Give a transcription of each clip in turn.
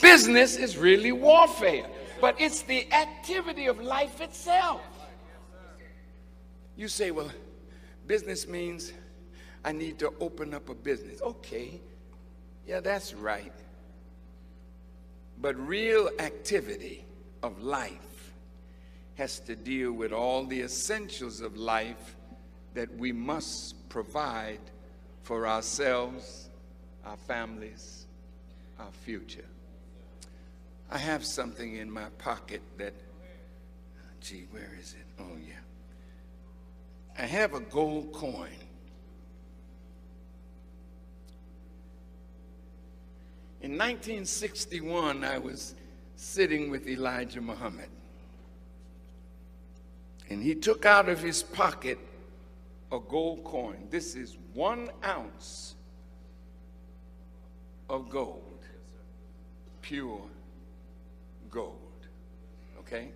Business is really warfare, but it's the activity of life itself. You say, well, business means I need to open up a business. Okay, yeah, that's right. But real activity of life has to deal with all the essentials of life that we must provide for ourselves, our families, our future. I have something in my pocket that, gee, where is it? Oh, yeah. I have a gold coin. In 1961, I was sitting with Elijah Muhammad, and he took out of his pocket a gold coin. This is 1 ounce of gold, pure gold, okay?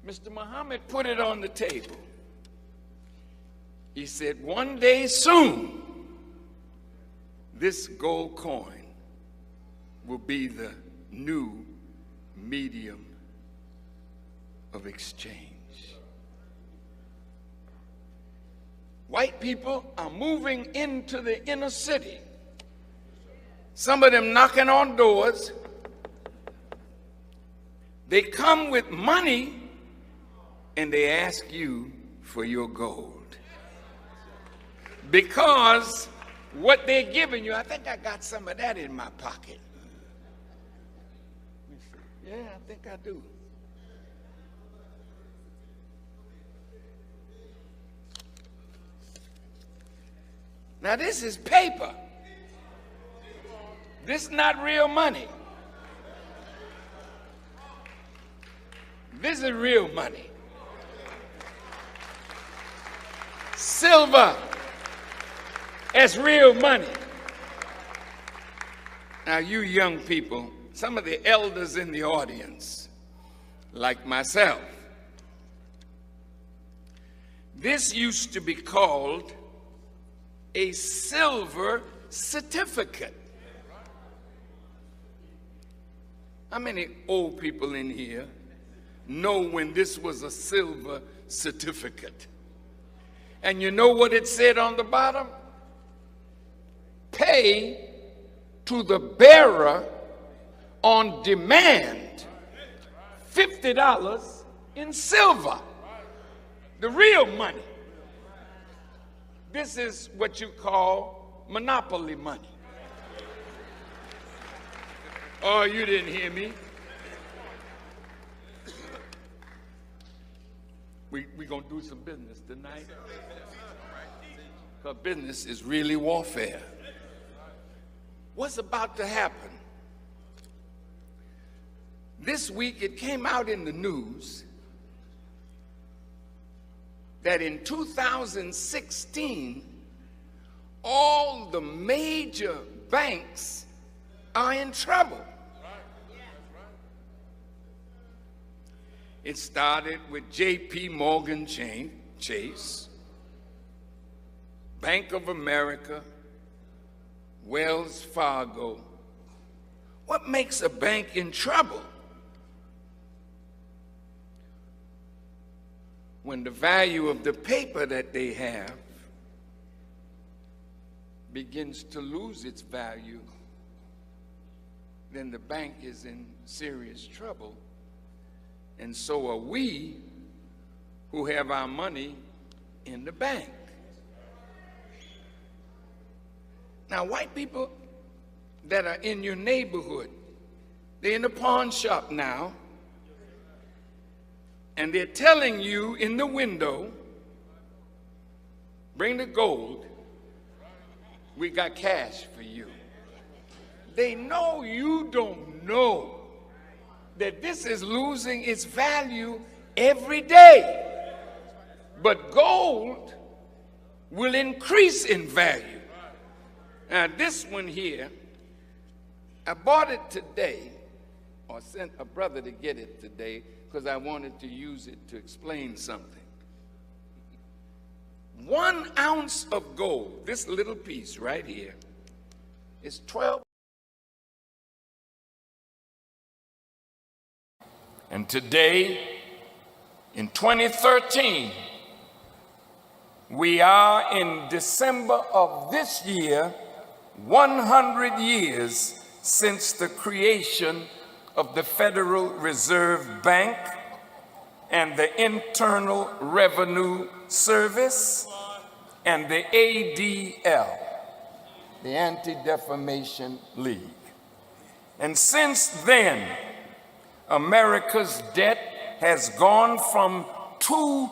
Mr. Muhammad put it on the table. He said, one day soon, this gold coin will be the new medium of exchange. White people are moving into the inner city. Some of them knocking on doors. They come with money and they ask you for your gold. Because what they're giving you, I think I got some of that in my pocket. Yeah, I think I do. Now this is paper. This is not real money. This is real money. Silver as real money. Now you young people, some of the elders in the audience, like myself, this used to be called a silver certificate. How many old people in here know when this was a silver certificate? And you know what it said on the bottom? Pay to the bearer on demand $50 in silver, the real money. This is what you call monopoly money. Oh, you didn't hear me. We're going to do some business tonight. Because business is really warfare. What's about to happen? This week it came out in the news that in 2016, all the major banks are in trouble. It started with J.P. Morgan Chase, Bank of America, Wells Fargo. What makes a bank in trouble? When the value of the paper that they have begins to lose its value, then the bank is in serious trouble. And so are we who have our money in the bank. Now, white people that are in your neighborhood, they're in the pawn shop now, and they're telling you in the window, bring the gold, we got cash for you. They know you don't know that this is losing its value every day. But gold will increase in value. Now this one here, I bought it today, or sent a brother to get it today, because I wanted to use it to explain something. 1 ounce of gold, this little piece right here, is 12 And today, in 2013, we are in December of this year, 100 years since the creation of the Federal Reserve Bank and the Internal Revenue Service and the ADL, the Anti-Defamation League. And since then, America's debt has gone from $2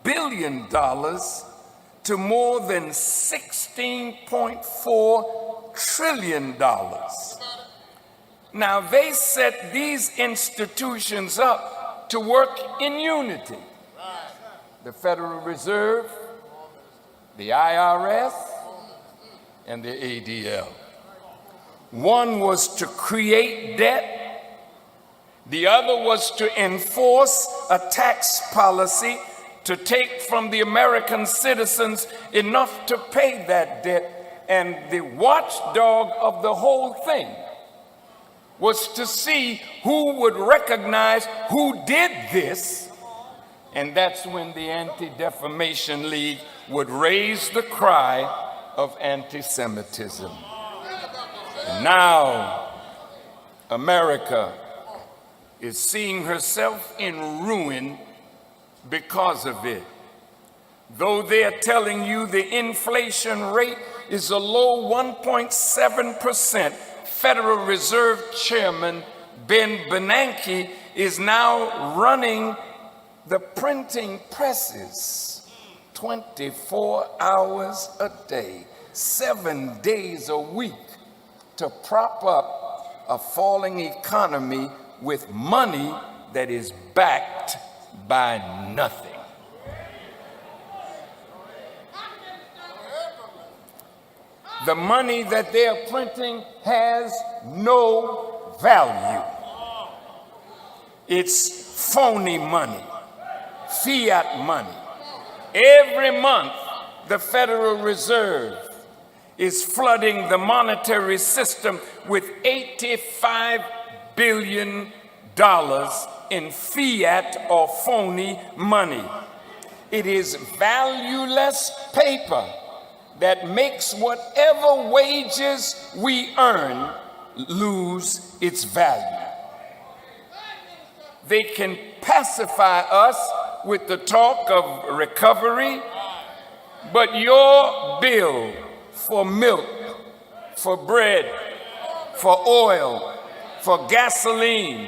billion to more than $16.4 trillion. Now, they set these institutions up to work in unity. The Federal Reserve, the IRS, and the ADL. One was to create debt. The other was to enforce a tax policy to take from the American citizens enough to pay that debt. And the watchdog of the whole thing was to see who would recognize who did this. And that's when the Anti-Defamation League would raise the cry of anti-Semitism. And now, America is seeing herself in ruin because of it. Though they're telling you the inflation rate is a low 1.7%, Federal Reserve Chairman Ben Bernanke is now running the printing presses 24 hours a day, 7 days a week to prop up a falling economy with money that is backed by nothing. The money that they are printing has no value. It's phony money, fiat money. Every month, the Federal Reserve is flooding the monetary system with $85 billion in fiat or phony money. It is valueless paper that makes whatever wages we earn lose its value. They can pacify us with the talk of recovery, but your bill for milk, for bread, for oil, for gasoline,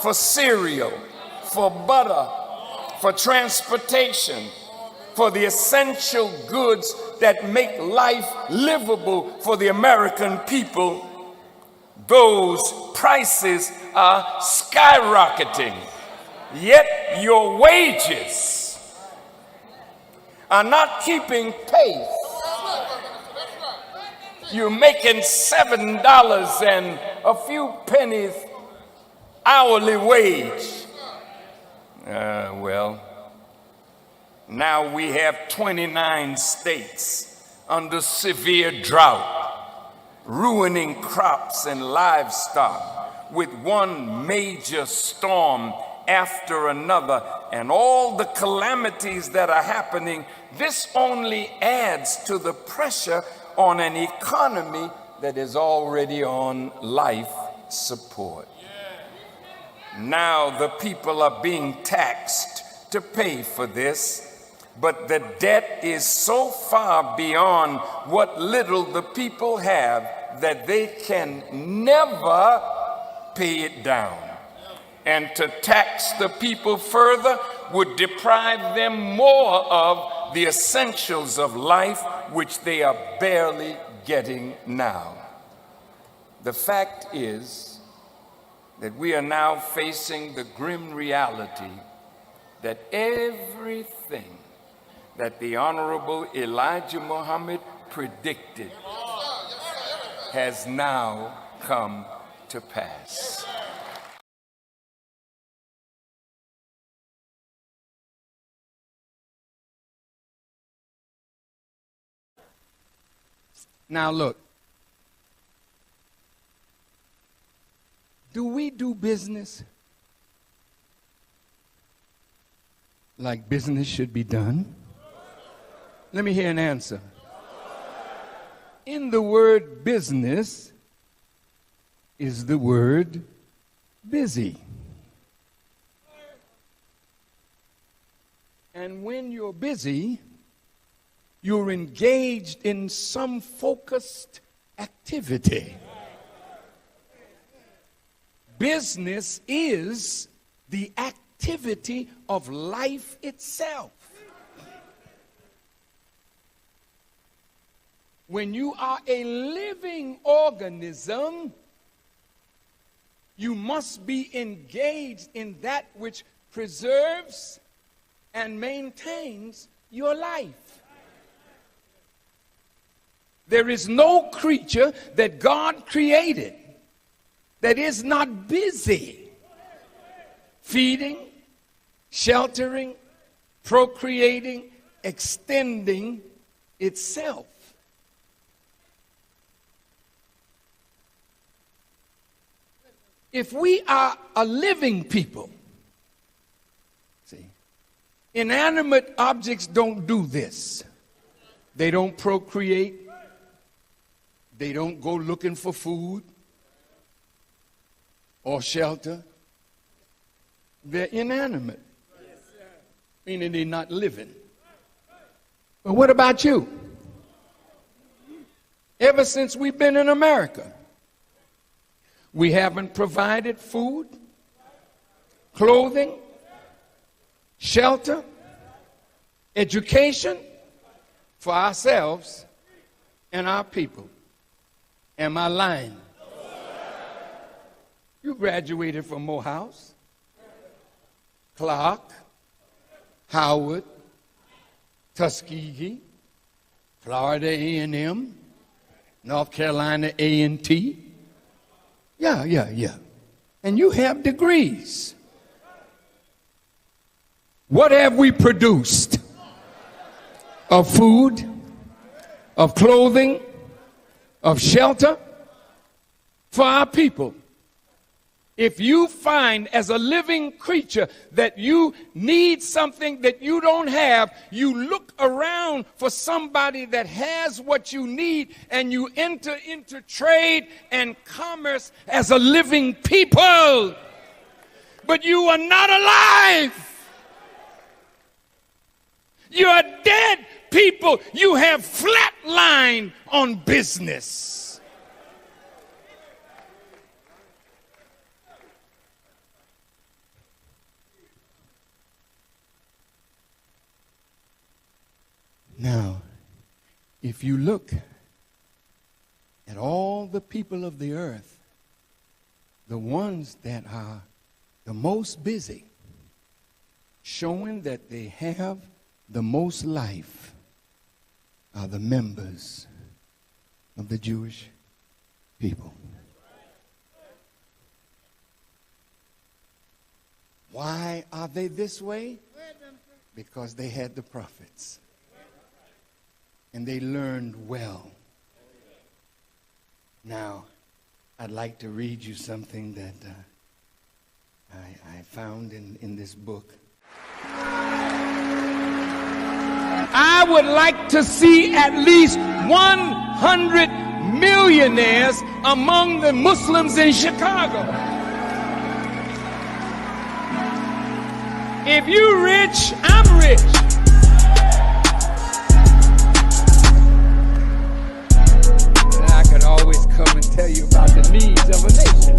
for cereal, for butter, for transportation, for the essential goods that make life livable for the American people, those prices are skyrocketing. Yet your wages are not keeping pace. You're making $7 and a few pennies hourly wage. Well, now we have 29 states under severe drought, ruining crops and livestock with one major storm after another, and all the calamities that are happening. This only adds to the pressure on an economy that is already on life support. Now the people are being taxed to pay for this, but the debt is so far beyond what little the people have that they can never pay it down. And to tax the people further would deprive them more of the essentials of life, which they are barely getting now. The fact is that we are now facing the grim reality that everything that the Honorable Elijah Muhammad predicted has now come to pass. Now look, do we do business like business should be done? Let me hear an answer. In the word business is the word busy. And when you're busy, you're engaged in some focused activity. Business is the activity of life itself. When you are a living organism, you must be engaged in that which preserves and maintains your life. There is no creature that God created that is not busy feeding, sheltering, procreating, extending itself. If we are a living people, see, inanimate objects don't do this. They don't procreate. They don't go looking for food or shelter. They're inanimate, meaning they're not living. But what about you? Ever since we've been in America, we haven't provided food, clothing, shelter, education for ourselves and our people. Am I lying? You graduated from Morehouse, Clark, Howard, Tuskegee, Florida A&M, North Carolina A&T. Yeah. And you have degrees. What have we produced? Of food, of clothing, of shelter for our people. If you find as a living creature that you need something that you don't have, you look around for somebody that has what you need, and you enter into trade and commerce as a living people. But you are not alive. You are dead people. You have flatlined on business. Now, if you look at all the people of the earth, the ones that are the most busy, showing that they have the most life, are the members of the Jewish people. Why are they this way? Because they had the prophets. And they learned well. Now, I'd like to read you something that I found in this book. I would like to see at least 100 millionaires among the Muslims in Chicago. If you're rich, I'm rich. Always come and tell you about the needs of a nation.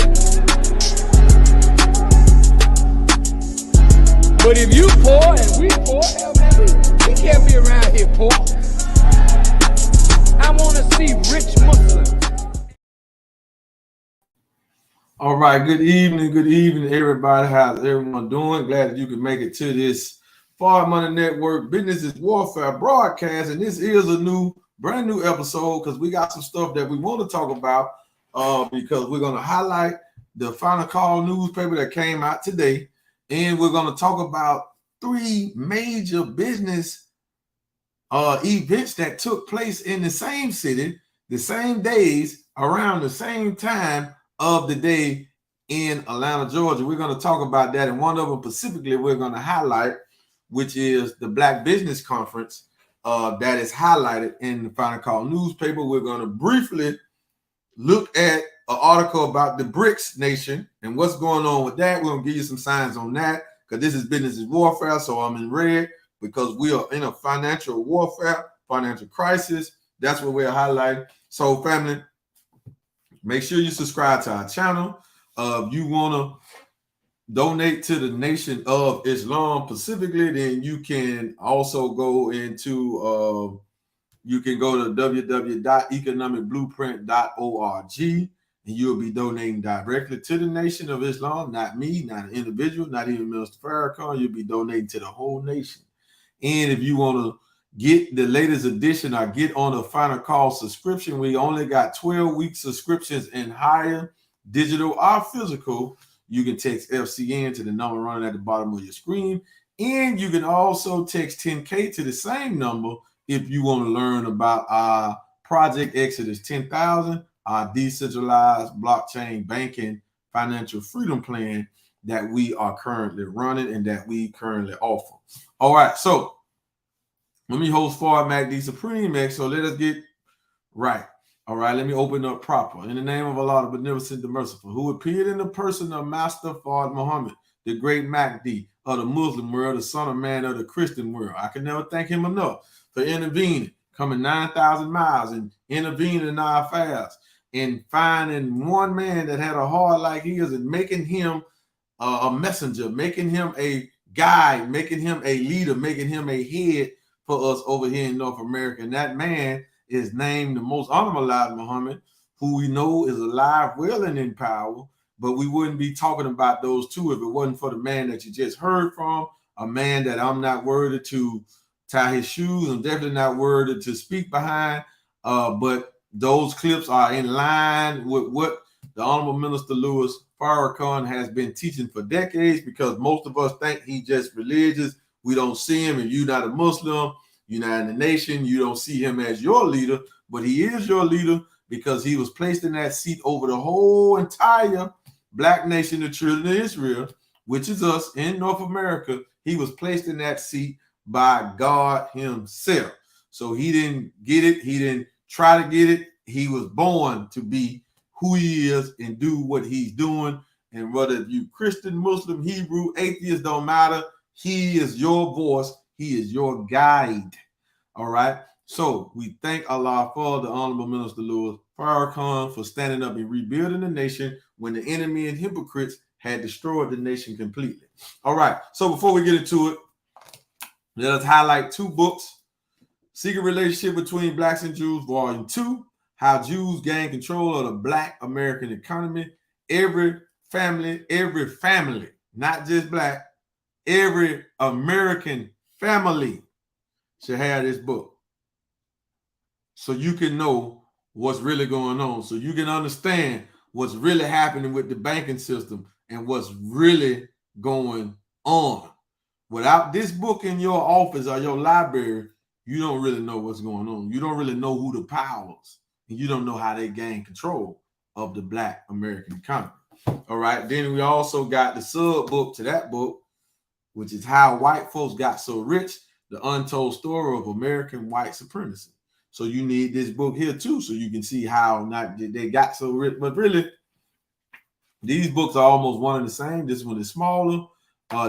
But if you poor and we poor, we can't be around here poor. I want to see rich Muslims. All right, good evening, everybody. How's everyone doing? Glad that you could make it to this Forward Money Network Business is Warfare broadcast, and this is a brand new episode because we got some stuff that we want to talk about because we're going to highlight the Final Call newspaper that came out today, and we're going to talk about 3 major business events that took place in the same city, the same days, around the same time of the day in Atlanta, Georgia. We're going to talk about that, and one of them specifically we're going to highlight which is the Black Business Conference that is highlighted in the Final Call newspaper. We're going to briefly look at an article about the BRICS nation and what's going on with that. We're going to give you some signs on that because this is business is warfare. So I'm in red because we are in a financial warfare, financial crisis. That's what we're highlighting. So family, make sure you subscribe to our channel. If you want to donate to the Nation of Islam specifically, then you can also go into you can go to www.economicblueprint.org and you'll be donating directly to the Nation of Islam, not me, not an individual, not even Minister Farrakhan. You'll be donating to the whole nation. And if you want to get the latest edition or get on a Final Call subscription, we only got 12-week subscriptions and higher, digital or physical. You can text FCN to the number running at the bottom of your screen. And you can also text 10K to the same number if you want to learn about our Project Exodus 10,000, our decentralized blockchain banking financial freedom plan that we are currently running and that we currently offer. All right, so let me host Fard MacD Supreme X. So let us get right. All right, let me open up proper. In the name of Allah, the Beneficent, the Merciful, who appeared in the person of Master Fard Muhammad, the great MacD of the Muslim world, the Son of Man of the Christian world. I can never thank him enough for intervening, coming 9,000 miles and intervening in our affairs and finding one man that had a heart like his and making him a messenger, making him a guide, making him a leader, making him a head for us over here in North America. And that man is named the Most Honorable Elijah Muhammad, who we know is alive, well, and in power. But we wouldn't be talking about those two if it wasn't for the man that you just heard from, a man that I'm not worthy to tie his shoes. I'm definitely not worthy to speak behind. But those clips are in line with what the Honorable Minister Louis Farrakhan has been teaching for decades, because most of us think he's just religious. We don't see him. If you're not a Muslim, you're not in the nation, you don't see him as your leader, but he is your leader because he was placed in that seat over the whole entire Black nation, the children of Israel, which is us in North America. He was placed in that seat by God himself. So he didn't get it. He didn't try to get it. He was born to be who he is and do what he's doing. And whether you Christian, Muslim, Hebrew, atheist, don't matter. He is your voice. He is your guide. All right. So we thank Allah for the Honorable Minister Louis Farrakhan for standing up and rebuilding the nation when the enemy and hypocrites had destroyed the nation completely. All right. So before we get into it, let us highlight two books. Secret Relationship Between Blacks and Jews, Volume 2, How Jews Gain Control of the Black American Economy. Every family, not just Black, every American family should have this book so you can know what's really going on, so you can understand what's really happening with the banking system and what's really going on. Without this book in your office or your library, you don't really know what's going on. You don't really know who the powers, and you don't know how they gain control of the Black American economy. All right. Then we also got the sub book to that book, which is How White Folks Got So Rich, the Untold Story of American White Supremacy. So you need this book here too, so you can see how not they got so rich. But really, these books are almost one and the same. This one is smaller.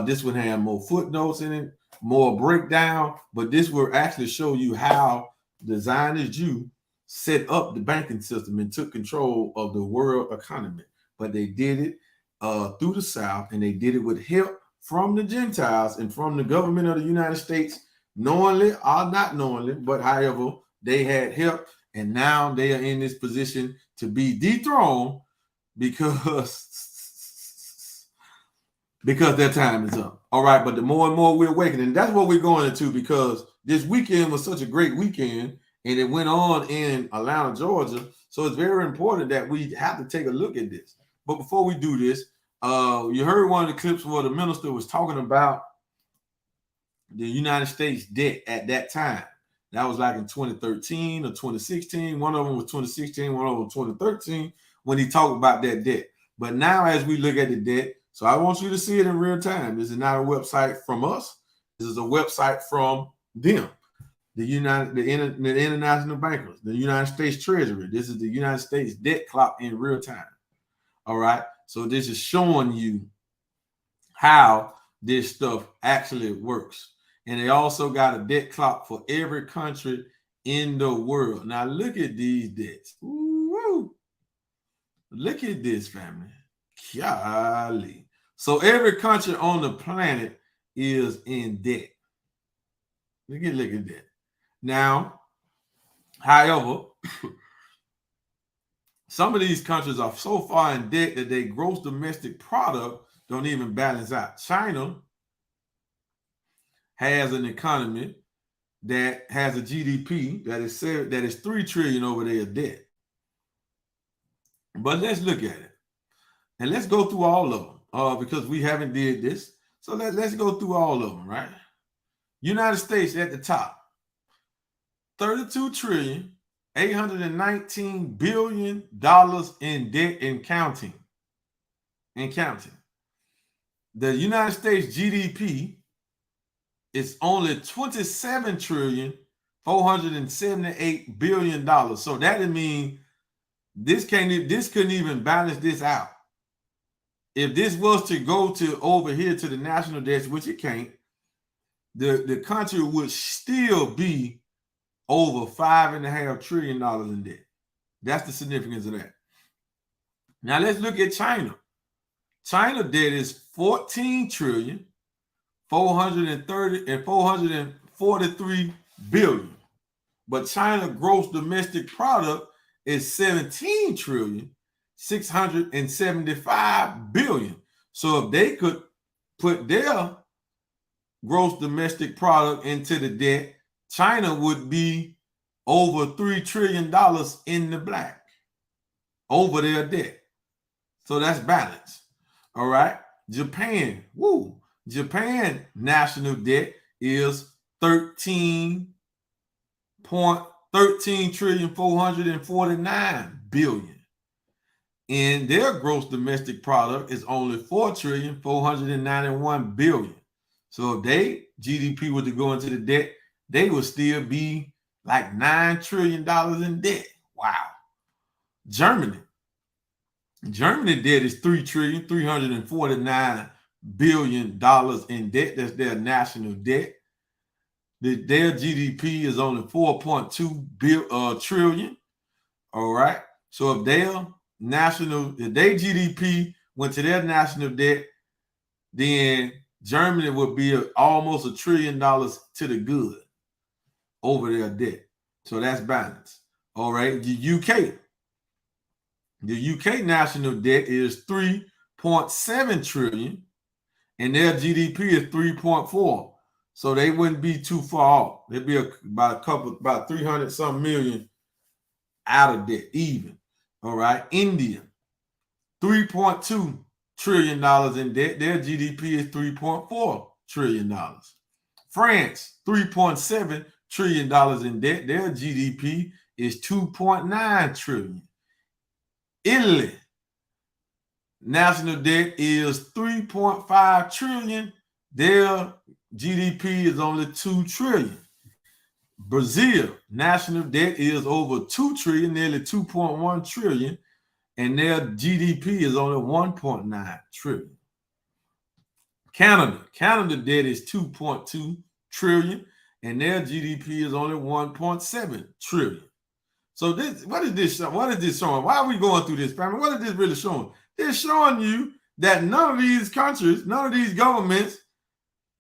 This one has more footnotes in it, more breakdown. But this will actually show you how the Zionist Jew set up the banking system and took control of the world economy. But they did it through the South, and they did it with help from the Gentiles and from the government of the United States, knowingly or not knowingly, but however, they had help, and now they are in this position to be dethroned because their time is up. All right, but the more and more we're awakening, that's what we're going into, because this weekend was such a great weekend, and it went on in Atlanta, Georgia. So it's very important that we have to take a look at this. But before we do this, you heard one of the clips where the minister was talking about the United States debt at that time. That was like in 2013 or 2016. One of them was 2016, one of them was 2013, when he talked about that debt. But now as we look at the debt, so I want you to see it in real time. This is not a website from us. This is a website from them. The international bankers, the United States Treasury. This is the United States debt clock in real time. All right. So this is showing you how this stuff actually works. And they also got a debt clock for every country in the world. Now look at these debts. Ooh, look at this, family. Golly. So every country on the planet is in debt. Look at that. Now, however, some of these countries are so far in debt that their gross domestic product don't even balance out. China has an economy that has a GDP that is 3 trillion over their debt. But let's look at it. And let's go through all of them because we haven't did this. So let's go through all of them, right? United States at the top. 32 trillion, $819 billion in debt and counting. The United States GDP is only 27 trillion, $478 billion. So that would mean this couldn't even balance this out. If this was to go to over here to the national debt, which it can't, the country would still be over $5.5 trillion in debt. That's the significance of that. Now let's look at China. China debt is 14 trillion, 443 billion. But China gross domestic product is 17 trillion, 675 billion. So if they could put their gross domestic product into the debt, China would be over $3 trillion in the black over their debt. So that's balance. All right. Japan. Japan national debt is 13 trillion 449 billion. And their gross domestic product is only 4 trillion 491 billion. So if they GDP were to go into the debt, they would still be like $9 trillion in debt. Wow. Germany debt is 3 trillion 349 billion in debt. That's their national debt. Their GDP is only 4.2 trillion. All right. So if their GDP went to their national debt, then Germany would be almost $1 trillion to the good over their debt. So that's balance. All right. The UK national debt is 3.7 trillion and their GDP is 3.4. So they wouldn't be too far off. They'd be about 300 some million out of debt even. All right. India, $3.2 trillion in debt. Their GDP is $3.4 trillion. France, $3.7 trillion in debt. Their GDP is $2.9 trillion. Italy, national debt is 3.5 trillion. Their GDP is only 2 trillion. Brazil, national debt is over 2 trillion, nearly 2.1 trillion, and their GDP is only 1.9 trillion. Canada debt is 2.2 trillion, and their GDP is only 1.7 trillion. So what is this showing? Why are we going through this, family? What is this really showing? It's showing you that none of these countries, none of these governments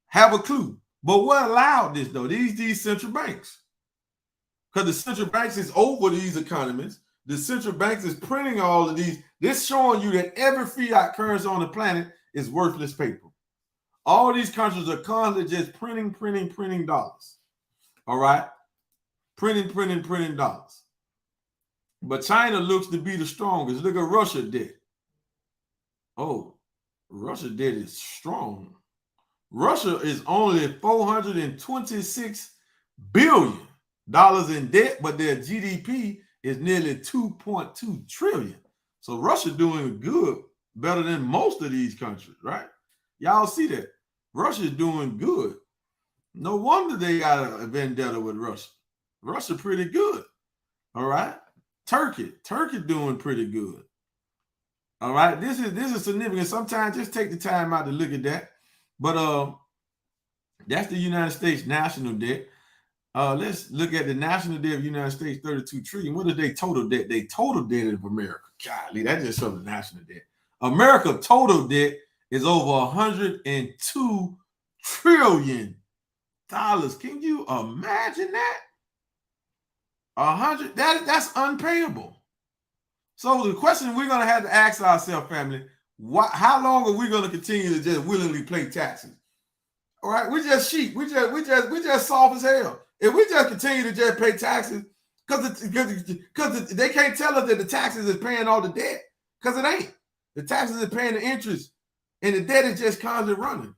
have a clue. But what allowed this, though? These central banks. Because the central banks is over these economies. The central banks is printing all of these. This showing you that every fiat currency on the planet is worthless paper. All these countries are constantly just printing dollars. All right? Printing dollars. But China looks to be the strongest. Look at Russia debt. Oh, Russia debt is strong. Russia is only $426 billion in debt, but their GDP is nearly 2.2 trillion. So Russia doing good, better than most of these countries, right? Y'all see that? Russia is doing good. No wonder they got a vendetta with Russia. Russia pretty good. All right. Turkey doing pretty good. All right. This is significant. Sometimes just take the time out to look at that. But that's the United States national debt. Let's look at the national debt of the United States, 32 trillion. What is their total debt? They total debt of America. Golly, that just shows the national debt. America total debt is over $102 trillion. Can you imagine that? 100, that's unpayable. So the question we're gonna have to ask ourselves, family, how long are we gonna continue to just willingly pay taxes? All right, we just sheep. We just soft as hell. If we just continue to just pay taxes, because they can't tell us that the taxes is paying all the debt, because it ain't. The taxes is paying the interest, and the debt is just constantly running.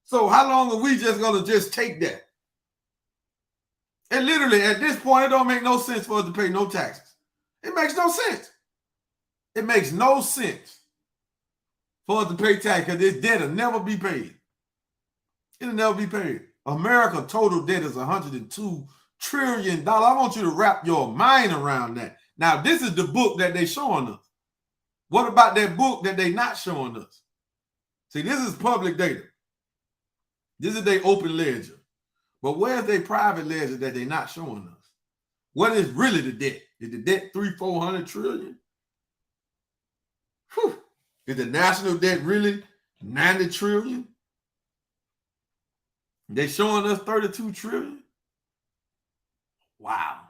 So how long are we just gonna just take that? And literally, at this point, it don't make no sense for us to pay no taxes. It makes no sense. It makes no sense for us to pay tax because this debt will never be paid. It'll never be paid. America total debt is $102 trillion. I want you to wrap your mind around that. Now, this is the book that they're showing us. What about that book that they're not showing us? See, this is public data. This is their open ledger. But where's their private ledger that they're not showing us? What is really the debt? Is the debt $300-400 trillion? Whew. Is the national debt really $90 trillion? They're showing us $32 trillion. Wow.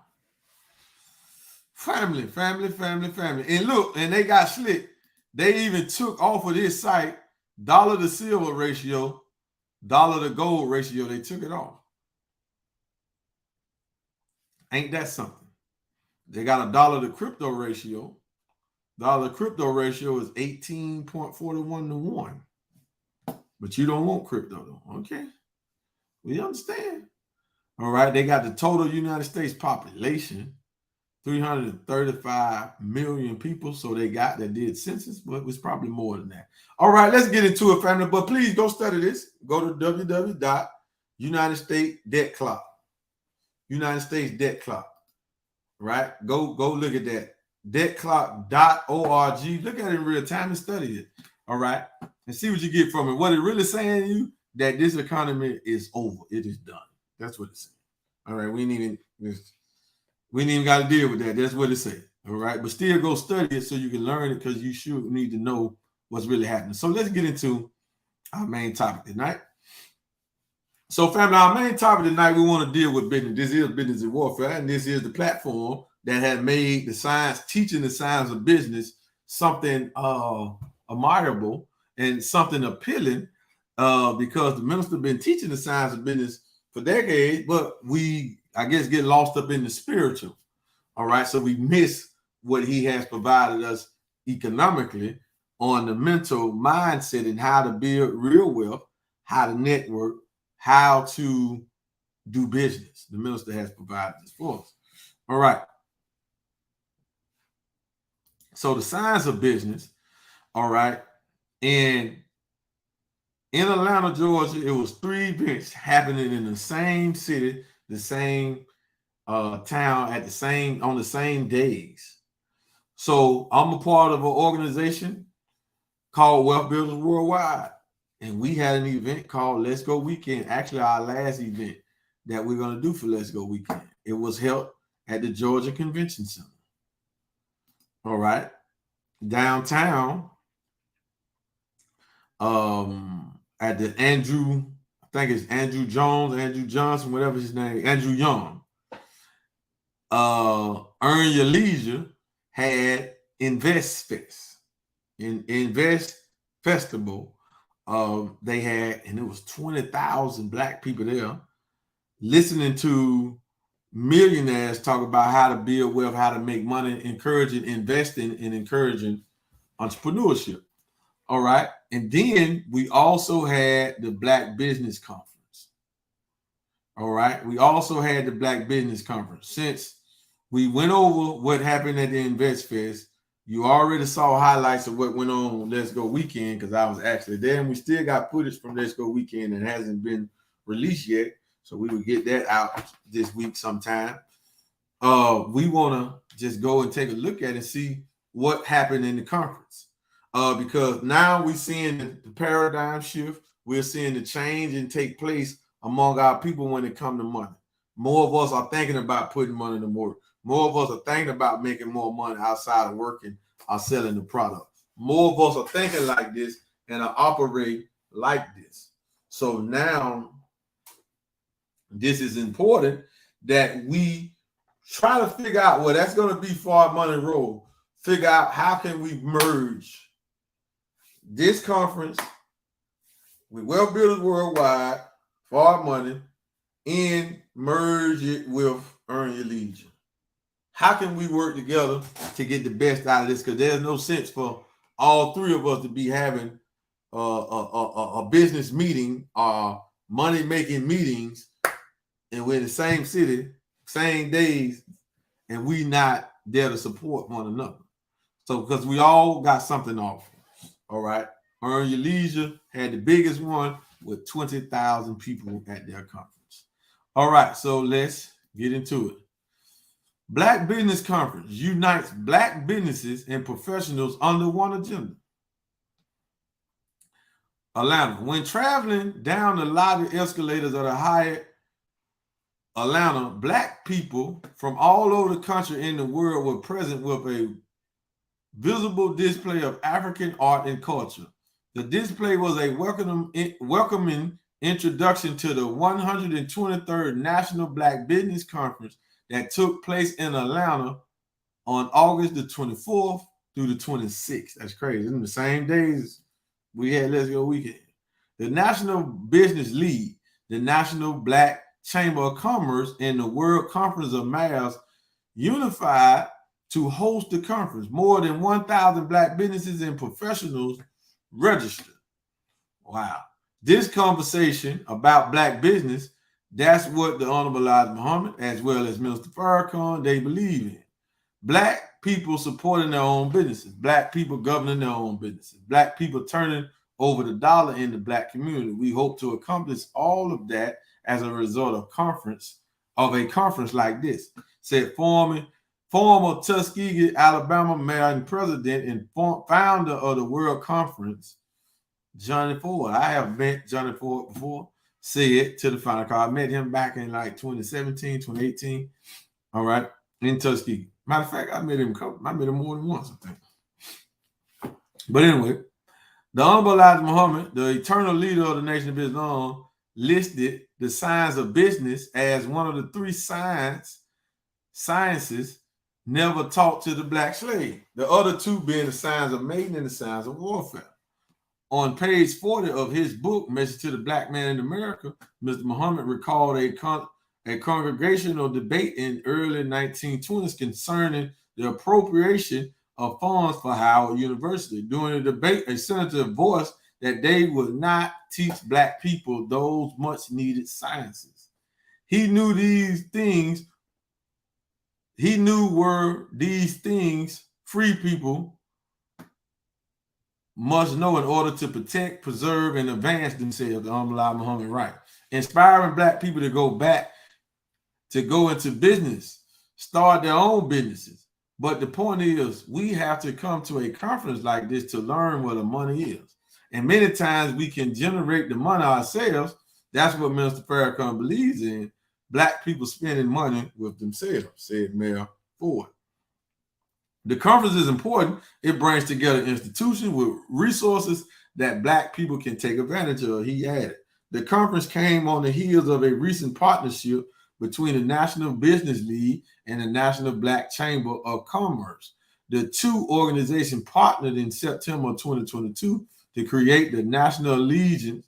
Family. And look, and they got slick. They even took off of this site dollar to silver ratio, dollar to gold ratio. They took it off. Ain't that something? They got a dollar to crypto ratio. Dollar to crypto ratio is 18.41 to 1. But you don't want crypto though. Okay. We understand. All right. They got the total United States population, 335 million people. So they got that did census, but it was probably more than that. All right, let's get into it, family. But please go study this. Go to www.United States Debt Clock. United States Debt Clock. Right? Go look at that. Debtclock.org. Look at it in real time and study it. All right. And see what you get from it. What it really saying to you, that this economy is over. It is done. That's what it's saying. All right. We ain't even got to deal with that. That's what it says. All right. But still go study it so you can learn it, because you should need to know what's really happening. So let's get into our main topic tonight. So, family, our main topic tonight, we want to deal with business. This is Business is Warfare, and this is the platform that has made the science, teaching the science of business, something admirable and something appealing, because the minister been teaching the science of business for decades, but we, I guess, get lost up in the spiritual. All right, so we miss what he has provided us economically on the mental mindset and how to build real wealth, how to network, how to do business. The minister has provided this for us. All right. So the science of business, all right, and in Atlanta, Georgia, it was 3 events happening in the same city, the same town at on the same days. So I'm a part of an organization called Wealth Builders Worldwide, and we had an event called Let's Go Weekend. Actually, our last event that we're going to do for Let's Go Weekend. It was held at the Georgia Convention Center. All right. Downtown, at the Andrew, I think it's Andrew Jones, Andrew Johnson, whatever his name, Andrew Young. Earn Your Leisure had Invest Fest. Invest Festival. They had, and it was 20,000 Black people there listening to millionaires talk about how to build wealth, how to make money, encouraging investing and encouraging entrepreneurship. All right. And then we also had the Black Business Conference. All right. We also had the Black Business Conference. Since we went over what happened at the Invest Fest, you already saw highlights of what went on Let's Go Weekend, because I was actually there, and we still got footage from Let's Go Weekend that hasn't been released yet, so we will get that out this week sometime. We want to just go and take a look at it and see what happened in the conference. Because now we're seeing the paradigm shift. We're seeing the change and take place among our people when it comes to money. More of us are thinking about putting money to work. More of us are thinking about making more money outside of working or selling the product. More of us are thinking like this and are operate like this. So now this is important that we try to figure out what that's going to be for our money roll. Figure out how can we merge this conference with Wealth Builders Worldwide for our money and merge it with Earn Your Legion. How can we work together to get the best out of this? Because there's no sense for all three of us to be having a business meeting or money-making meetings, and we're in the same city, same days, and we not there to support one another. So because we all got something off. All right. Earn Your Leisure had the biggest one with 20,000 people at their conference. All right, so let's get into it. Black Business Conference unites Black businesses and professionals under one agenda. Atlanta. When traveling down the lobby escalators of the Hyatt Atlanta, Black people from all over the country and the world were present with a visible display of African art and culture. The display was a welcoming introduction to the 123rd National Black Business Conference that took place in Atlanta on August the 24th through the 26th. That's crazy. In the same days we had Let's Go Weekend. The National Business League, the National Black Chamber of Commerce, and the World Conference of Mayors unified to host the conference. More than 1,000 Black businesses and professionals registered. Wow. This conversation about Black business, that's what the Honorable Elijah Muhammad, as well as Minister Farrakhan, they believe in. Black people supporting their own businesses. Black people governing their own businesses. Black people turning over the dollar in the Black community. We hope to accomplish all of that as a result of a conference like this, said former Tuskegee, Alabama mayor and president and founder of the World Conference, Johnny Ford. I have met Johnny Ford before, said to the final call. I met him back in like 2017, 2018. All right, in Tuskegee. Matter of fact, I met him more than once, I think. But anyway, the Honorable Elijah Muhammad, the eternal leader of the Nation of Islam, listed the science of business as one of the three sciences never taught to the Black slave. The other two being the science of mating and the science of warfare. On page 40 of his book, Message to the Black Man in America, Mr. Muhammad recalled a congregational debate in early 1920s concerning the appropriation of funds for Howard University. During the debate, a senator voiced that they would not teach Black people those much needed sciences. He knew these things free people must know in order to protect, preserve, and advance themselves, the Elijah Muhammad right. Inspiring Black people to go into business, start their own businesses. But the point is, we have to come to a conference like this to learn what the money is. And many times we can generate the money ourselves. That's what Minister Farrakhan believes in. Black people spending money with themselves, said Mayor Ford. The conference is important. It brings together institutions with resources that Black people can take advantage of, he added. The conference came on the heels of a recent partnership between the National Business League and the National Black Chamber of Commerce. The two organizations partnered in September 2022 to create the National Legion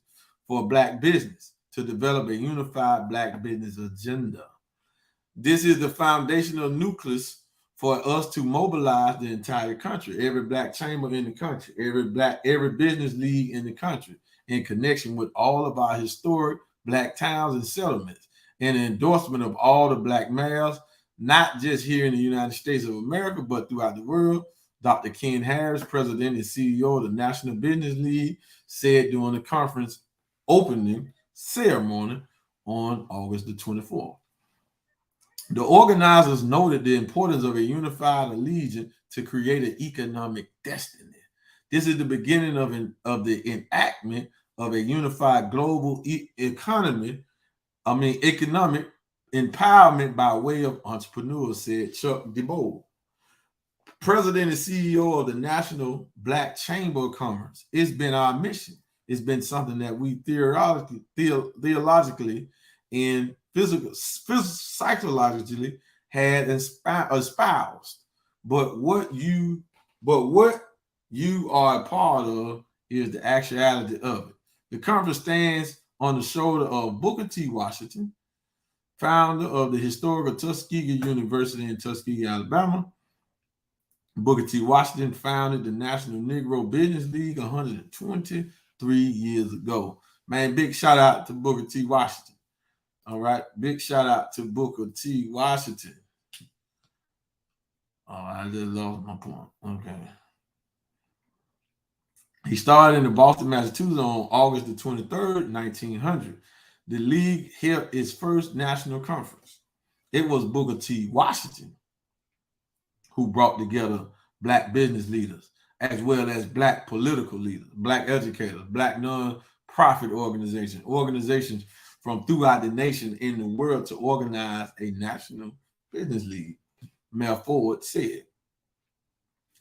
for Black Business to develop a unified Black business agenda. This is the foundational nucleus for us to mobilize the entire country, every Black chamber in the country, every business league in the country, in connection with all of our historic Black towns and settlements, and endorsement of all the Black mayors, not just here in the United States of America, but throughout the world. Dr. Ken Harris, president and CEO of the National Business League, said during the conference opening ceremony on August the 24th. The organizers noted the importance of a unified allegiance to create an economic destiny. This is the beginning of the enactment of a unified global economic empowerment by way of entrepreneurs, said Chuck DeBoer, president and CEO of the National Black Chamber of Commerce. It's been our mission. It's been something that we theologically and psychologically had espoused. But what you are a part of is the actuality of it. The conference stands on the shoulder of Booker T. Washington, founder of the historical Tuskegee University in Tuskegee, Alabama. Booker T. Washington founded the National Negro Business League 123 years ago. Man, big shout out to Booker T. Washington. All right, big shout out to Booker T. Washington. Oh, I just lost my point. Okay. He started in Boston, Massachusetts on August the 23rd, 1900. The league held its first national conference. It was Booker T. Washington who brought together Black business leaders, as well as Black political leaders, Black educators, Black non-profit organizations from throughout the nation in the world to organize a national business league, Mel Ford said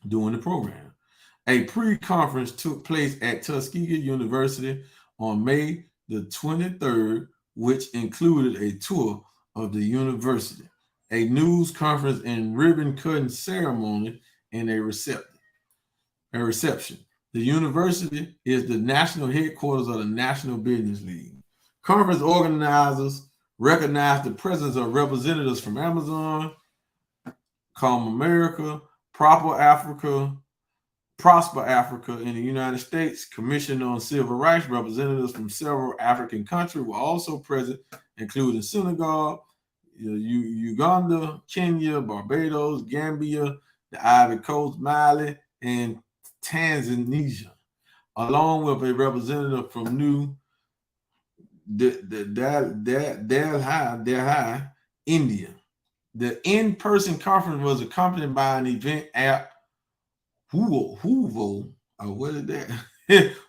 during the program. A pre-conference took place at Tuskegee University on May the 23rd, which included a tour of the university, a news conference and ribbon-cutting ceremony, and a reception. The university is the national headquarters of the National Business League. Conference organizers recognized the presence of representatives from Amazon, Calm America, Prosper Africa in the United States, Commission on Civil Rights. Representatives from several African countries were also present, including Senegal, Uganda, Kenya, Barbados, Gambia, the Ivory Coast, Mali, and Tanzania, along with a representative from Delhi, India. The in-person conference was accompanied by an event at Hoovo, what is that?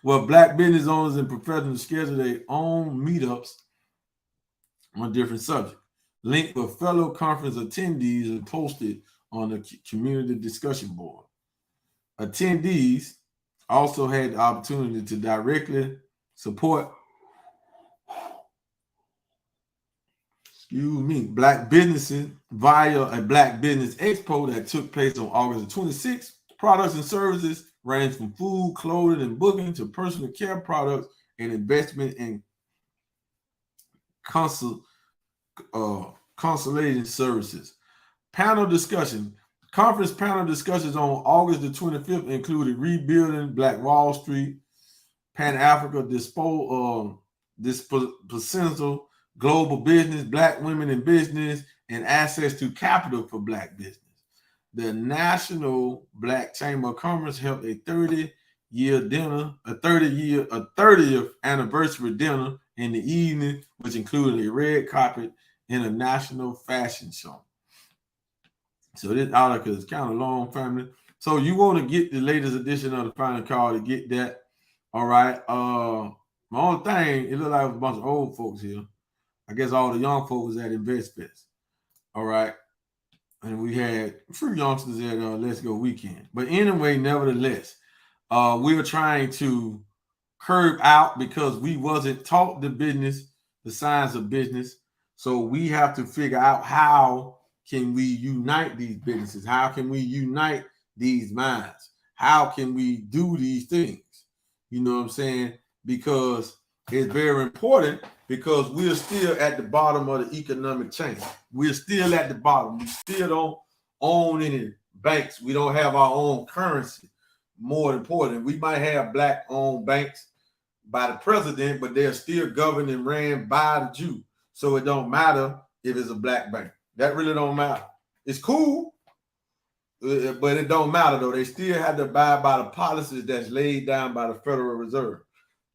Where Black business owners and professionals schedule their own meetups on different subjects. Linked with fellow conference attendees and posted on the community discussion board. Attendees also had the opportunity to directly support Black businesses via a Black Business Expo that took place on August 26th. Products and services range from food, clothing, and booking to personal care products and investment in consulting services. Panel discussion. Conference panel discussions on August the 25th included rebuilding Black Wall Street, Pan-Africa potential, global business, Black women in business, and access to capital for Black business. The National Black Chamber of Commerce held a 30th anniversary dinner in the evening, which included a red carpet and a national fashion show. So this article is kind of long, family. So you want to get the latest edition of the Final Call to get that. All right. My only thing, it looked like it was a bunch of old folks here. I guess all the young folks was at InvestFest. All right. And we had a few youngsters at Let's Go Weekend. But anyway, nevertheless, we were trying to curb out because we wasn't taught the science of business. So we have to figure out how can we unite these businesses? How can we unite these minds? How can we do these things? You know what I'm saying? Because it's very important, because we're still at the bottom of the economic chain. We're still at the bottom. We still don't own any banks. We don't have our own currency. More important, we might have Black-owned banks by the president, but they're still governed and ran by the Jew. So it don't matter if it's a Black bank. That really don't matter. It's cool, but it don't matter, though. They still have to abide by the policies that's laid down by the Federal Reserve.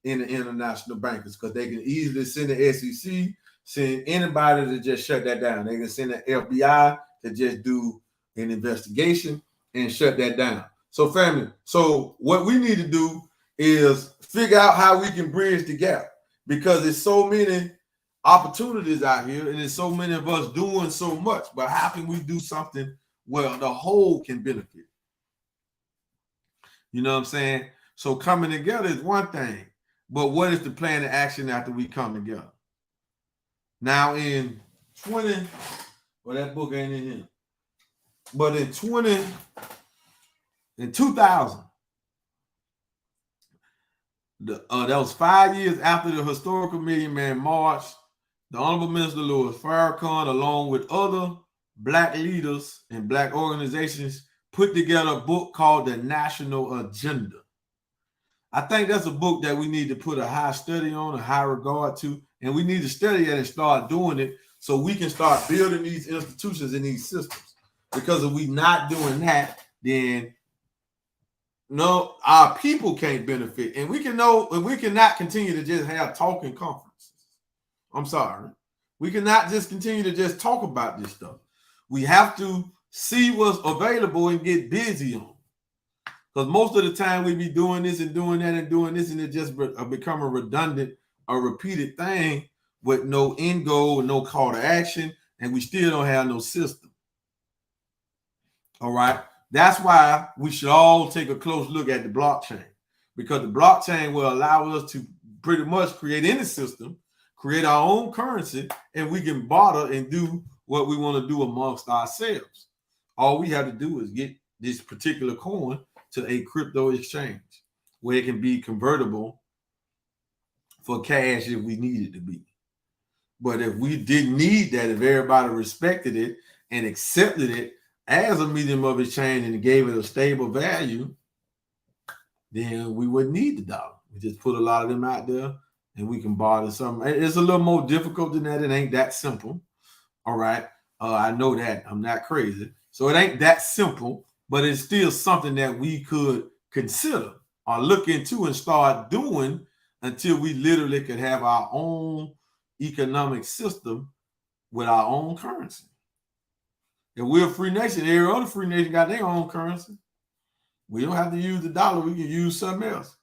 in the international bankers, because they can easily send the SEC, send anybody to just shut that down. They can send the FBI to just do an investigation and shut that down. So family, so what we need to do is figure out how we can bridge the gap, because there's so many opportunities out here and there's so many of us doing so much, but how can we do something where the whole can benefit? You know what I'm saying? So coming together is one thing, but what is the plan of action after we come together? Now in 20, well, that book ain't in here, but in 2000, that was 5 years after the historical Million Man March, the Honorable Minister Louis Farrakhan, along with other Black leaders and Black organizations, put together a book called The National Agenda. I think that's a book that we need to put a high study on, a high regard to, and we need to study it and start doing it so we can start building these institutions and these systems. Because if we're not doing that, then no, our people can't benefit, and we cannot continue to just have talking conferences. I'm sorry, we cannot just continue to just talk about this stuff. We have to see what's available and get busy on. Because most of the time we be doing this and doing that and doing this, and it just become a redundant, a repeated thing with no end goal, no call to action, and we still don't have no system. All right. That's why we should all take a close look at the blockchain, because the blockchain will allow us to pretty much create any system, create our own currency, and we can barter and do what we want to do amongst ourselves. All we have to do is get this particular coin to a crypto exchange where it can be convertible for cash if we need it to be. But if we didn't need that, if everybody respected it and accepted it as a medium of exchange and gave it a stable value, then we wouldn't need the dollar. We just put a lot of them out there and we can barter something. It's a little more difficult than that. It ain't that simple. All right. I know that. I'm not crazy. So it ain't that simple, but it's still something that we could consider or look into and start doing until we literally could have our own economic system with our own currency. If we're a free nation, every other free nation got their own currency. We don't have to use the dollar. We can use something else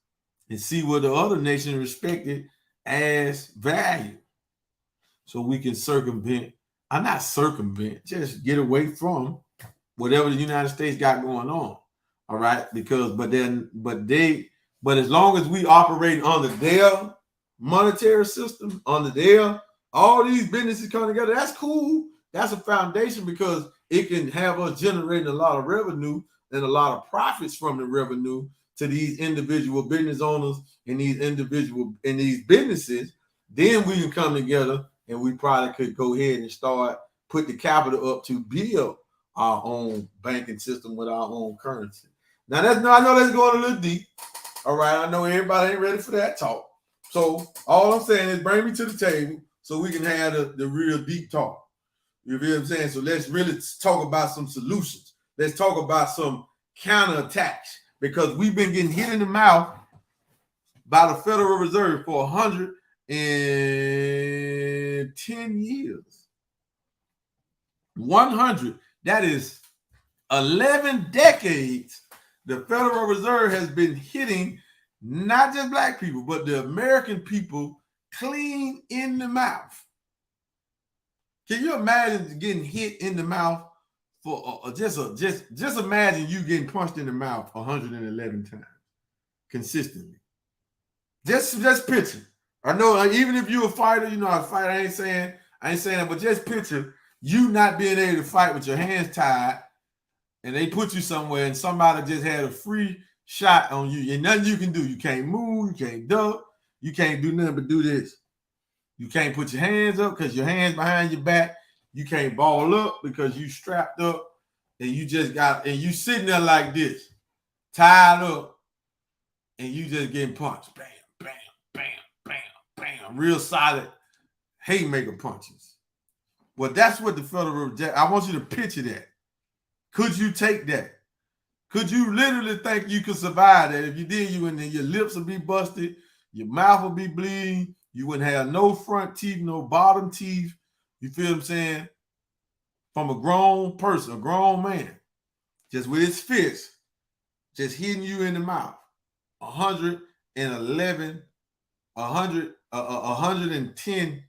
and see what the other nation respected as value. So we can just get away from whatever the United States got going on. All right. But as long as we operate under their monetary system, under their, all these businesses come together, that's cool. That's a foundation, because it can have us generating a lot of revenue and a lot of profits from the revenue to these individual business owners and these businesses. Then we can come together and we probably could go ahead and start put the capital up to build our own banking system with our own currency. Now I know that's going a little deep. All right, I know everybody ain't ready for that talk. So all I'm saying is bring me to the table so we can have the real deep talk. You feel what I'm saying? So let's really talk about some solutions. Let's talk about some counterattacks, because we've been getting hit in the mouth by the Federal Reserve for 110 years. 100. That is 11 decades. The Federal Reserve has been hitting not just Black people, but the American people clean in the mouth. Can you imagine getting hit in the mouth for just imagine you getting punched in the mouth 111 times consistently. Just picture. I know, even if you're a fighter, a fighter, I ain't saying that, but just picture you not being able to fight with your hands tied, and they put you somewhere and somebody just had a free shot on you, and nothing you can do. You can't move, you can't duck, you can't do nothing but do this. You can't put your hands up because your hands behind your back. You can't ball up because you strapped up, and you sitting there like this, tied up, and you just getting punched. Bam, bam, bam, bam, bam. Real solid haymaker punches. Well, that's what the Federal Reserve, I want you to picture that. Could you take that? Could you literally think you could survive that? If you did, your lips would be busted, Your mouth will be bleeding. You wouldn't have no front teeth, no bottom teeth. You feel what I'm saying? From a grown person, a grown man, just with his fist, just hitting you in the mouth. 110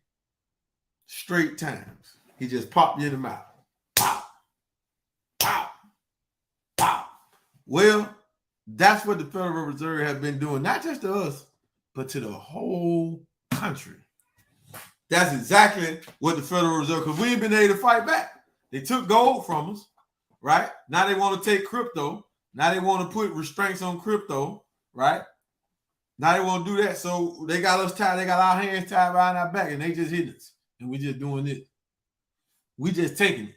straight times. He just popped you in the mouth. Pop, pop, pop. Well, that's what the Federal Reserve has been doing, not just to us, but to the whole country. That's exactly what the Federal Reserve, because we ain't been able to fight back. They took gold from us, right? Now they want to take crypto. Now they want to put restraints on crypto, right? Now they want to do that. So they got us tied. They got our hands tied behind our back, and they just hit us. And we just doing it. We just taking it.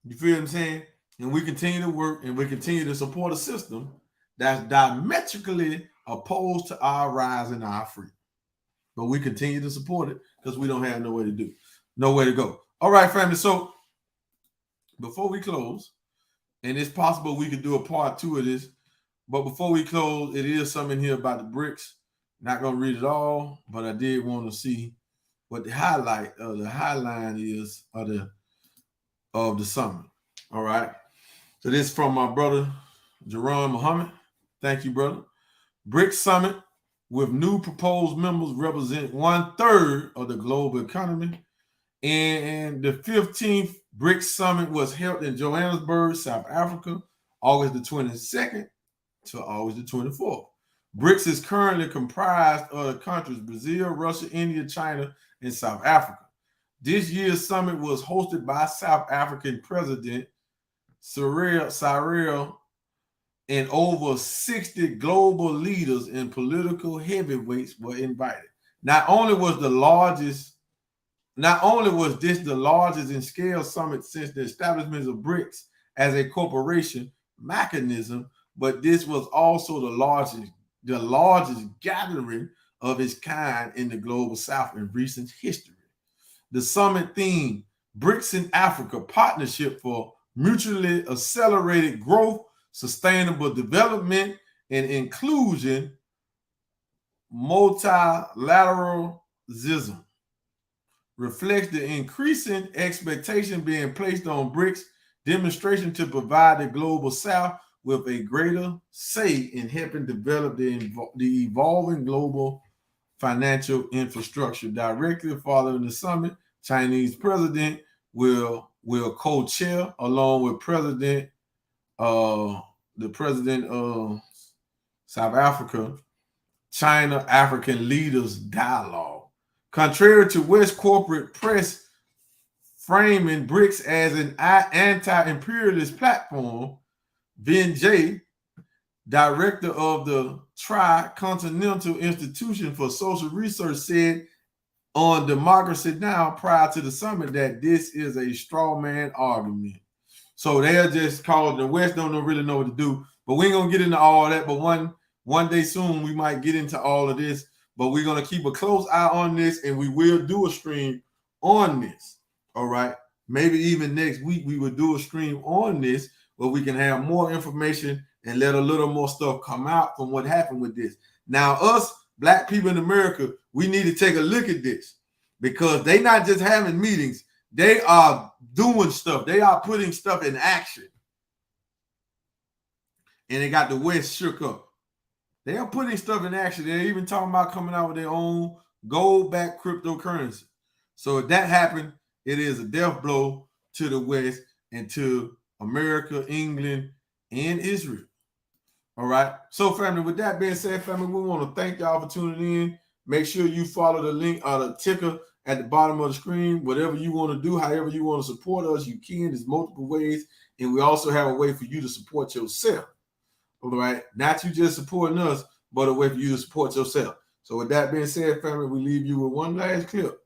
You feel what I'm saying? And we continue to work, and we continue to support a system that's diametrically opposed to our rise and our freedom. But we continue to support it because we don't have nowhere to go. All right, family. So before we close, and it's possible we could do a part 2 of this, but before we close, it is something here about the BRICS. Not going to read it all, but I did want to see what the highline is of the summit. All right. So this is from my brother, Jerron Muhammad. Thank you, brother. BRICS Summit with new proposed members represent 1/3 of the global economy. And the 15th BRICS Summit was held in Johannesburg, South Africa, August the 22nd to August the 24th. BRICS is currently comprised of the countries Brazil, Russia, India, China, and South Africa. This year's summit was hosted by South African President Cyril, and over 60 global leaders and political heavyweights were invited. Not only was this the largest in scale summit since the establishment of BRICS as a corporation mechanism, but this was also the largest gathering of its kind in the global South in recent history. The summit theme, BRICS in Africa, partnership for mutually accelerated growth, sustainable development, and inclusion, multilateralism, reflects the increasing expectation being placed on BRICS demonstration to provide the global South with a greater say in helping develop the evolving global financial infrastructure. Directly following the summit, Chinese president will co-chair along with the president of South Africa, China-African Leaders Dialogue. Contrary to West corporate press framing BRICS as an anti-imperialist platform, Ben Jay, director of the Tricontinental Institution for Social Research, said on Democracy Now! Prior to the summit that this is a straw man argument. So they're just called, the West don't really know what to do, but we ain't gonna get into all that. But one day soon we might get into all of this, but we're gonna keep a close eye on this, and we will do a stream on this. All right, maybe even next week we will do a stream on this where we can have more information and let a little more stuff come out from what happened with this. Now, us Black people in America, we need to take a look at this, because they not just having meetings, they are doing stuff. They are putting stuff in action. And they got the West shook up. They are putting stuff in action. They're even talking about coming out with their own gold-backed cryptocurrency. So if that happened, it is a death blow to the West and to America, England, and Israel. All right. So, family, with that being said, family, we want to thank y'all for tuning in. Make sure you follow the link or the ticker at the bottom of the screen. Whatever you want to do, however you want to support us, you can. There's multiple ways. And we also have a way for you to support yourself. All right. Not you just supporting us, but a way for you to support yourself. So, with that being said, family, we leave you with one last clip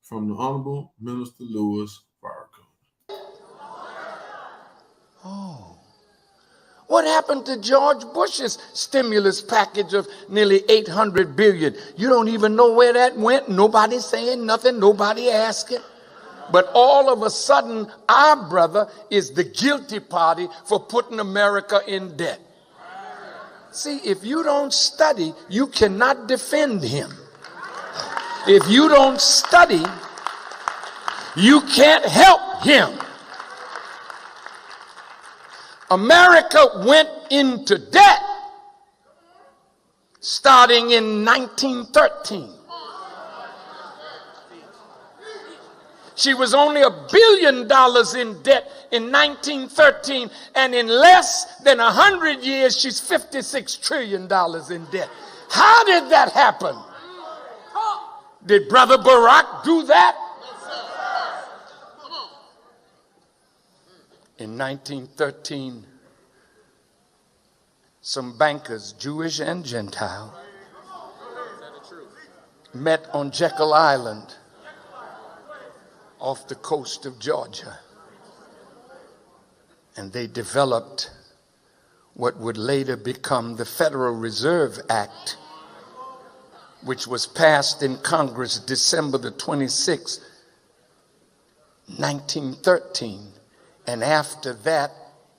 from the Honorable Minister Louis Farrakhan. Oh. What happened to George Bush's stimulus package of nearly $800 billion? You don't even know where that went. Nobody's saying nothing. Nobody asking. But all of a sudden, our brother is the guilty party for putting America in debt. See, if you don't study, you cannot defend him. If you don't study, you can't help him. America went into debt starting in 1913. She was only $1 billion in debt in 1913, and in less than 100 years, she's $56 trillion in debt. How did that happen? Did Brother Barack do that? In 1913, some bankers, Jewish and Gentile, met on Jekyll Island off the coast of Georgia. And they developed what would later become the Federal Reserve Act, which was passed in Congress December the 26th, 1913. And after that,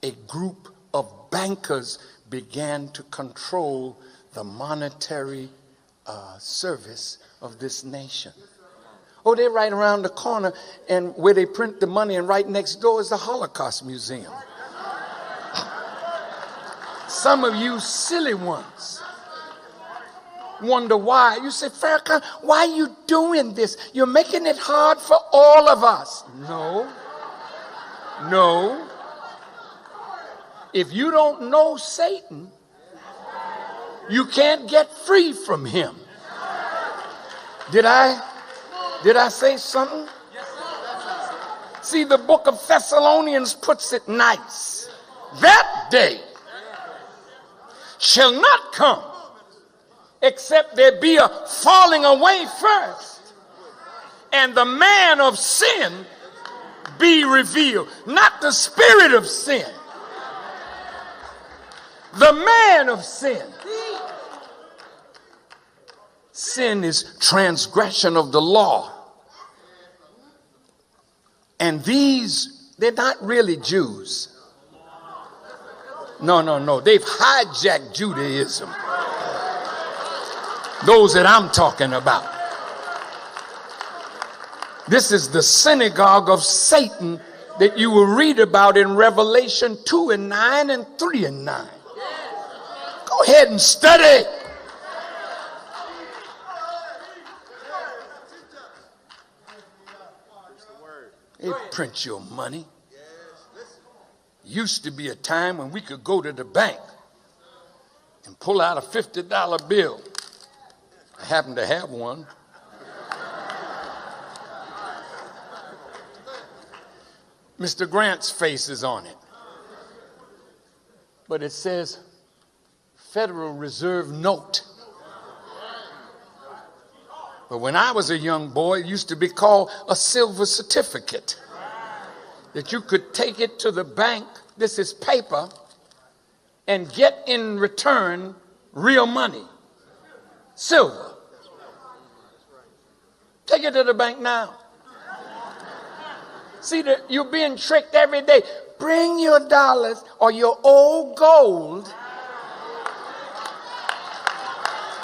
a group of bankers began to control the monetary service of this nation. Oh, they're right around the corner, and where they print the money, and right next door is the Holocaust Museum. Some of you silly ones wonder why. You say, Farrakhan, why are you doing this? You're making it hard for all of us. No. If you don't know Satan, you can't get free from him. Did I say something? See, the book of Thessalonians puts it nice. That day shall not come except there be a falling away first, and the man of sin be revealed. Not the spirit of sin. The man of sin. Sin is transgression of the law. And these, they're not really Jews. No. They've hijacked Judaism. Those that I'm talking about. This is the synagogue of Satan that you will read about in Revelation 2:9 and 3:9. Go ahead and study. They print your money. Used to be a time when we could go to the bank and pull out a $50 bill. I happen to have one. Mr. Grant's face is on it. But it says Federal Reserve note. But when I was a young boy, it used to be called a silver certificate. That you could take it to the bank, this is paper, and get in return real money. Silver. Take it to the bank now. See, you're being tricked every day. Bring your dollars or your old gold,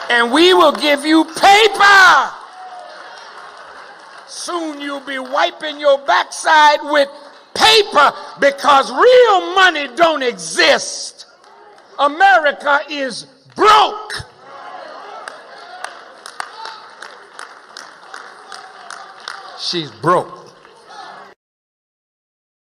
and we will give you paper. Soon you'll be wiping your backside with paper because real money don't exist. America is broke. She's broke.